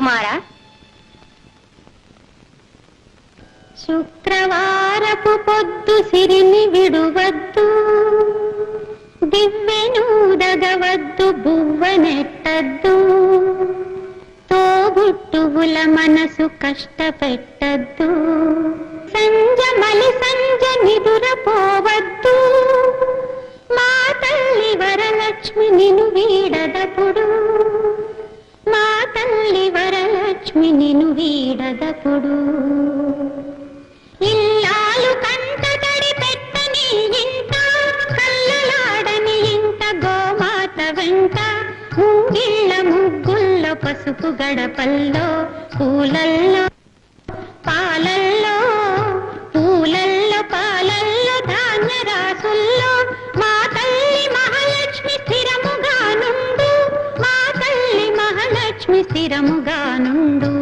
కుమారా. శుక్రవారపు పొద్దు సిరిని విడువద్దు, దివ్వెనూదగవద్దు, బువ్వనెట్టద్దు, తోబుట్టువుల మనసు కష్టపెట్టద్దు, సంజమలి సంజ నిదురపోవద్దు, మా తల్లి వరలక్ష్మి నిను వీడదపుడు, మా తల్లి వరలక్ష్మి నిను వీడదపుడు. ఇల్లాలు కంట తడి పెట్టని ఇంట, కల్లలాడని ఇంట, గోమాత వెంట, ముంగిళ్ళ ముగ్గుల్లో, పసుపు గడపల్లో, పూలల్లో పాలల్లో, పూలల్లో పాలల్లో, ధాన్య రాసుల్లో, మా తల్లి మహాలక్ష్మి స్థిరముగా నుండు, మా తల్లి మహాలక్ష్మి స్థిరముగా నుండు.